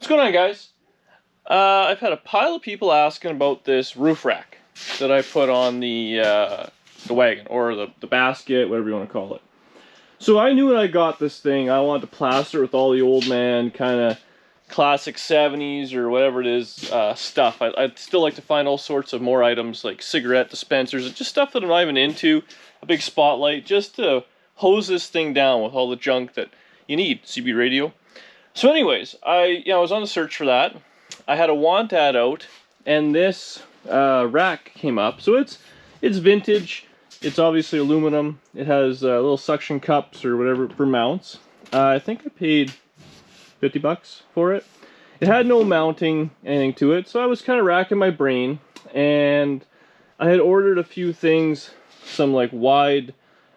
What's going on, guys? I've had a pile of people asking about this roof rack that I put on the wagon, or the basket, whatever you want to call it. So I knew when I got this thing, I wanted to plaster it with all the old man kind of classic 70s or whatever it is stuff. I'd still like to find all sorts of more items like cigarette dispensers, just stuff that I'm not even into, a big spotlight, just to hose this thing down with all the junk that you need, CB radio. So anyways, I was on the search for that. I had a want ad out, and this rack came up. So it's vintage. It's obviously aluminum. It has little suction cups or whatever for mounts. I think I paid 50 bucks for it. It had no mounting anything to it, so I was kind of racking my brain, and I had ordered a few things, some like wide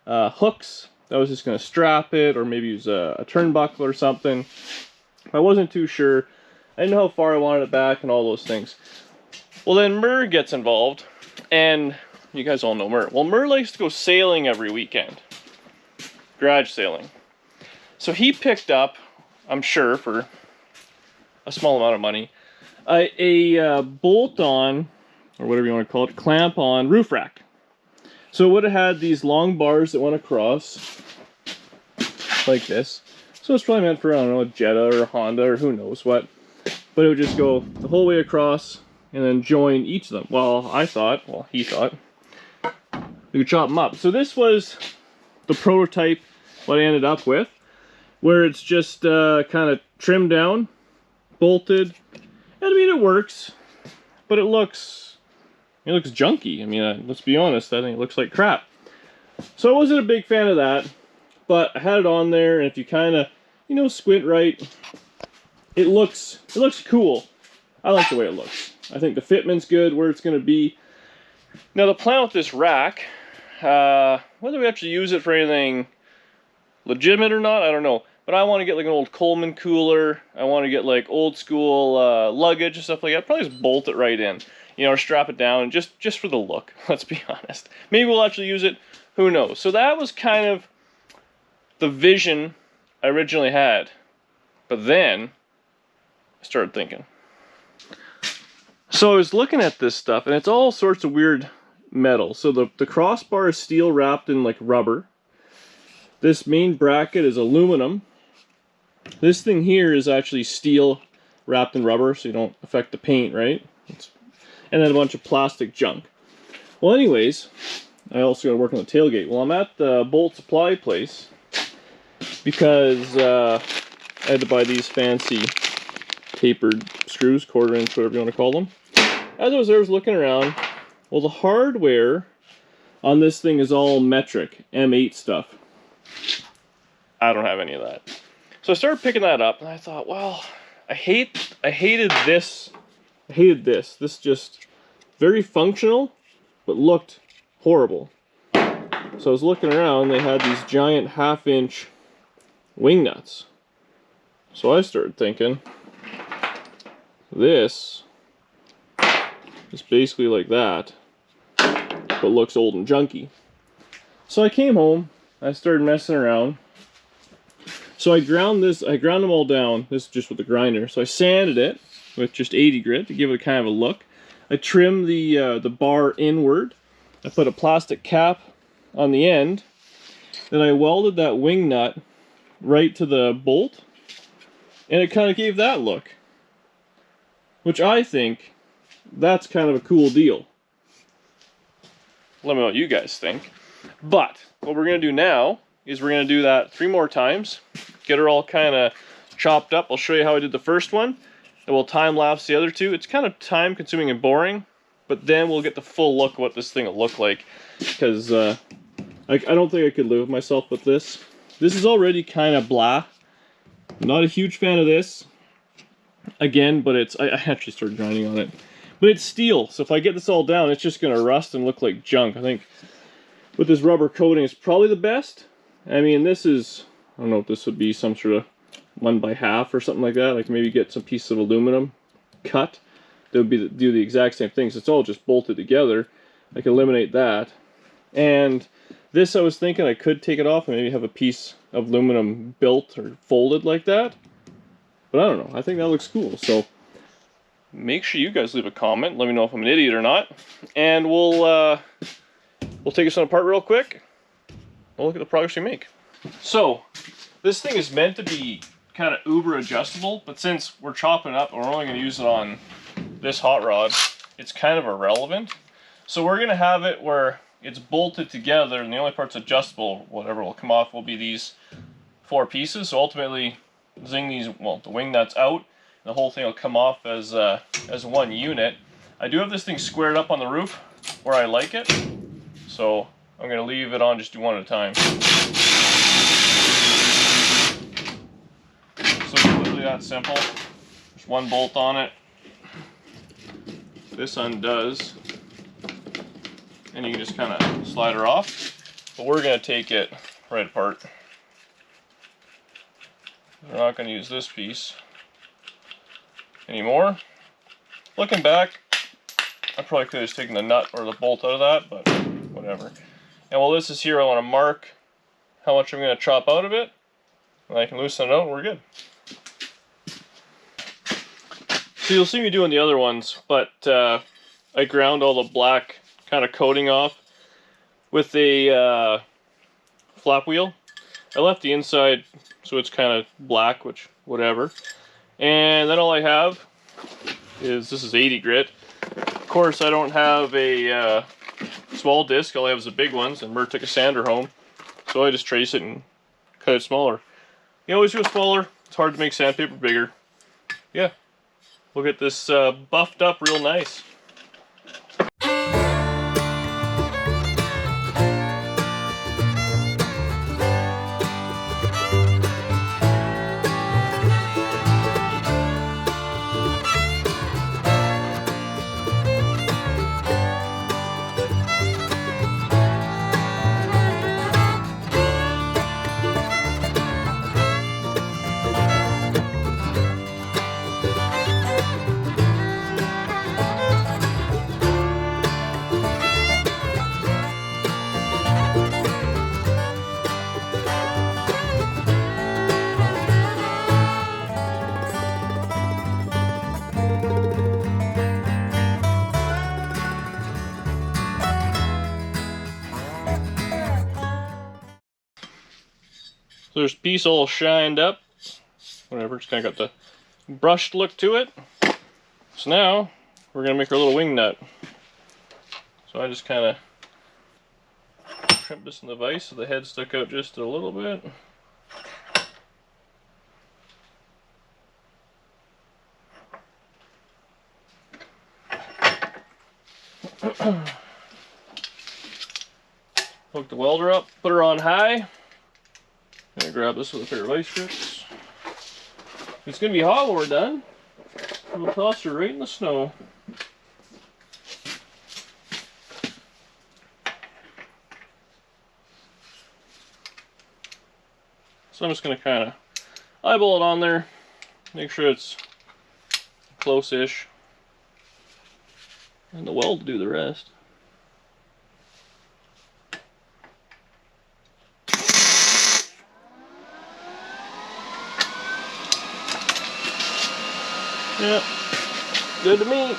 hooks. I was just going to strap it, or maybe use a turnbuckle or something. I wasn't too sure. I didn't know how far I wanted it back and all those things. Well, then Murr gets involved, and you guys all know Murr. Well, Murr likes to go sailing every weekend. Garage sailing. So he picked up, I'm sure for a small amount of money, a bolt-on, or whatever you want to call it, clamp-on roof rack. So it would have had these long bars that went across, like this. So it's probably meant for, I don't know, a Jetta or a Honda or who knows what. But it would just go the whole way across and then join each of them. Well, he thought, we could chop them up. So this was the prototype, what I ended up with, where it's just kind of trimmed down, bolted. And I mean, it works, but it looks junky. I mean, let's be honest, I think it looks like crap. So I wasn't a big fan of that, but I had it on there, and if you kind of, squint right, it looks cool. I like the way it looks. I think the fitment's good where it's going to be. Now the plan with this rack, whether we actually use it for anything legitimate or not, I don't know. But I want to get like an old Coleman cooler. I want to get like old school luggage and stuff like that. Probably just bolt it right in, or strap it down, just for the look. Let's be honest. Maybe we'll actually use it. Who knows? So that was kind of the vision I originally had. But then I started thinking. So I was looking at this stuff, and it's all sorts of weird metal. So the crossbar is steel wrapped in like rubber. This main bracket is aluminum. This thing here is actually steel wrapped in rubber, so you don't affect the paint, right? And then a bunch of plastic junk. Well, anyways, I also got to work on the tailgate. Well, I'm at the bolt supply place because I had to buy these fancy tapered screws, 1/4 inch, whatever you want to call them. As I was looking around, well, the hardware on this thing is all metric, M8 stuff. I don't have any of that. So I started picking that up, and I thought, well, I hated this. I hated this. This just very functional, but looked horrible. So I was looking around, they had these giant 1/2 inch wing nuts. So I started thinking, this is basically like that, but looks old and junky. So I came home, I started messing around. So I ground them all down, this is just with the grinder. So I sanded it with just 80 grit to give it a kind of a look. I trimmed the bar inward. I put a plastic cap on the end. Then I welded that wing nut right to the bolt. And it kind of gave that look. Which I think, that's kind of a cool deal. Let me know what you guys think. But, what we're going to do now is we're going to do that 3 more times. Get her all kind of chopped up. I'll show you how I did the first one. And we'll time-lapse the other 2. It's kind of time-consuming and boring. But then we'll get the full look of what this thing will look like. Because I don't think I could live with myself with this. This is already kind of blah. I'm not a huge fan of this. Again, but I actually started grinding on it. But it's steel, so if I get this all down, it's just going to rust and look like junk. I think with this rubber coating, it's probably the best. I mean, this is, I don't know if this would be some sort of 1/2 or something like that. Like maybe get some piece of aluminum cut. That would be do the exact same thing. So it's all just bolted together. I can eliminate that. And this, I was thinking I could take it off and maybe have a piece of aluminum built or folded like that. But I don't know, I think that looks cool. So make sure you guys leave a comment, let me know if I'm an idiot or not, and we'll take this one apart real quick. We'll look at the progress we make. So this thing is meant to be kind of uber adjustable, but since we're chopping up and we're only going to use it on this hot rod, it's kind of irrelevant. So we're going to have it where it's bolted together, and the only parts adjustable, whatever will come off, will be these 4 pieces. So ultimately, zing these, well, the wing nuts out, and the whole thing will come off as one unit. I do have this thing squared up on the roof where I like it, so I'm going to leave it on, just do one at a time. So it's literally that simple. There's one bolt on it. This undoes, and you can just kind of slide her off. But we're going to take it right apart. We're not going to use this piece anymore. Looking back, I probably could have just taken the nut or the bolt out of that, but whatever. And while this is here, I want to mark how much I'm going to chop out of it, and I can loosen it out and we're good. So you'll see me doing the other ones, but I ground all the black kind of coating off with a flap wheel. I left the inside so it's kind of black, which whatever. And then all I have is, this is 80 grit. Of course, I don't have a small disc. All I have is the big ones, and Mert took a sander home, so I just trace it and cut it smaller. You always go smaller. It's hard to make sandpaper bigger. Yeah. We'll get this buffed up real nice. So there's a piece all shined up, whatever, it's kind of got the brushed look to it. So now we're going to make our little wing nut. So I just kind of trimmed this in the vise so the head stuck out just a little bit. Hook the welder up, put her on high. Gonna grab this with a pair of ice strips. It's gonna be hot when we're done. We'll toss her right in the snow. So I'm just gonna kind of eyeball it on there, make sure it's close-ish, and the weld will do the rest. Yep, good to me.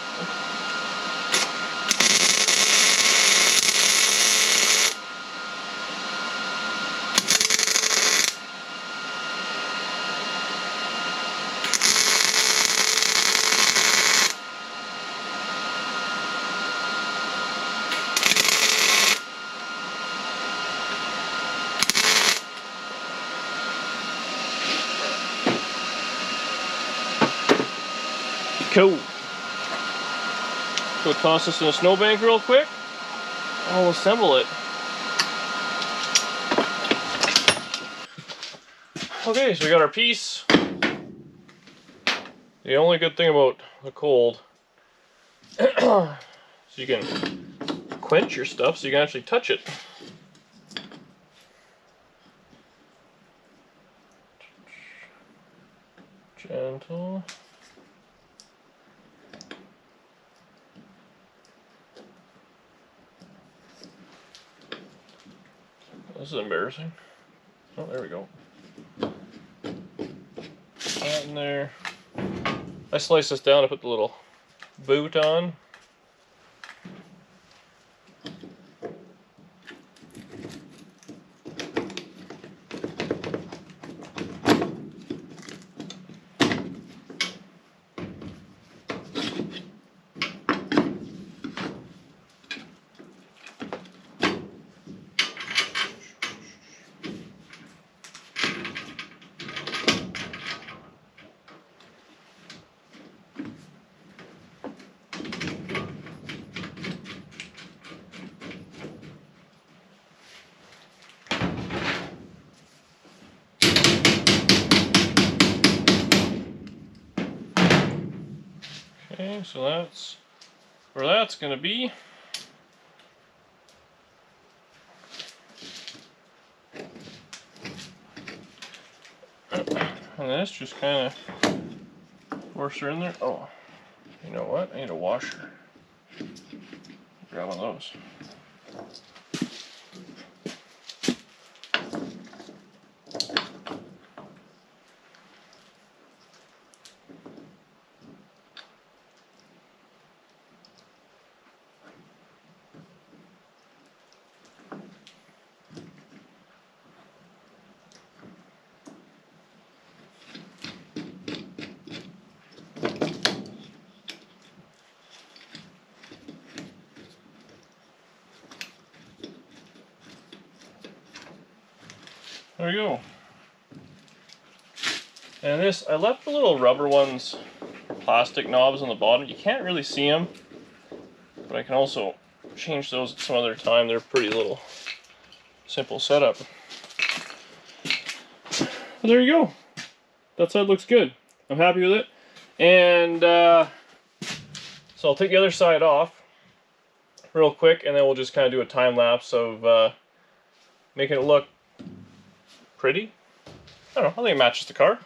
Cool. Go toss this in a snowbank real quick. I'll assemble it. Okay, so we got our piece. The only good thing about the cold, so you can quench your stuff so you can actually touch it. Gentle. This is embarrassing. Oh, there we go. And that in there. I sliced this down to put the little boot on. Okay, so that's where that's going to be. And this just kind of force her in there. Oh, you know what? I need a washer. Grab one of those. There you go. And this, I left the little rubber ones, plastic knobs on the bottom. You can't really see them, but I can also change those at some other time. They're pretty little simple setup. But there you go. That side looks good. I'm happy with it. And so I'll take the other side off real quick, and then we'll just kind of do a time lapse of making it look pretty. I don't know, I think it matches the car.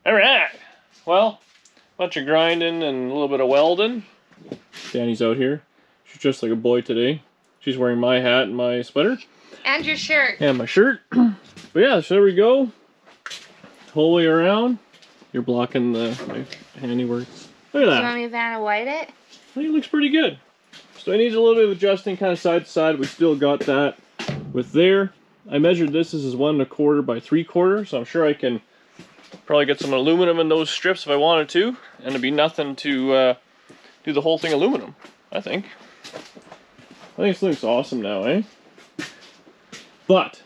Alright, well, bunch of grinding and a little bit of welding. Danny's out here. She's dressed like a boy today. She's wearing my hat and my sweater. And your shirt. And my shirt. But yeah, so there we go. Whole way around. You're blocking my handiwork. Look at that. Do you want me to Vanna White it? I think it looks pretty good. So it needs a little bit of adjusting kind of side to side. We still got that with there. I measured this as 1 1/4 by 3/4, so I'm sure I can probably get some aluminum in those strips if I wanted to, and it'd be nothing to do the whole thing aluminum, I think. I think this looks awesome now, eh? But,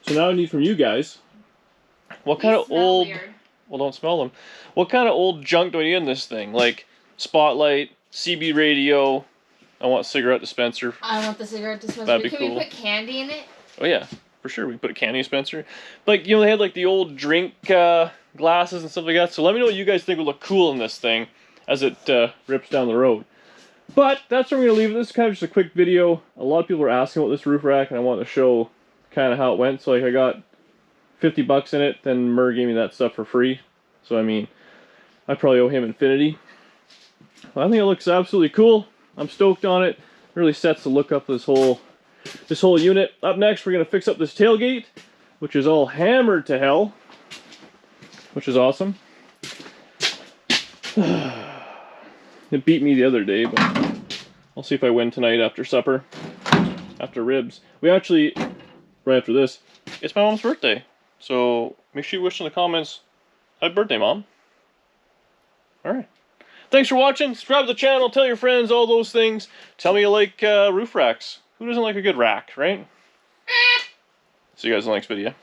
so now I need from you guys, what kind of old, weird. Well, don't smell them. What kind of old junk do I need in this thing? Like spotlight, CB radio, I want cigarette dispenser. I want the cigarette dispenser. That'd be Can cool. we put candy in it? Oh yeah, for sure. We put a candy dispenser. Like, you know, they had like the old drink glasses and stuff like that. So let me know what you guys think would look cool in this thing as it rips down the road. But that's where I'm going to leave it. This is kind of just a quick video. A lot of people are asking about this roof rack, and I want to show kind of how it went. So like I got 50 bucks in it, then Murr gave me that stuff for free. So I mean, I probably owe him infinity. Well, I think it looks absolutely cool. I'm stoked on it. It really sets the look up this whole unit. Up next, we're gonna fix up this tailgate, which is all hammered to hell, which is awesome. It beat me the other day, but I'll see if I win tonight after supper, after ribs. We actually, right after this, it's my mom's birthday. So make sure you wish in the comments, happy birthday, Mom. Alright. Thanks for watching. Subscribe to the channel, tell your friends, all those things. Tell me you like roof racks. Who doesn't like a good rack, right? See you guys in the next video.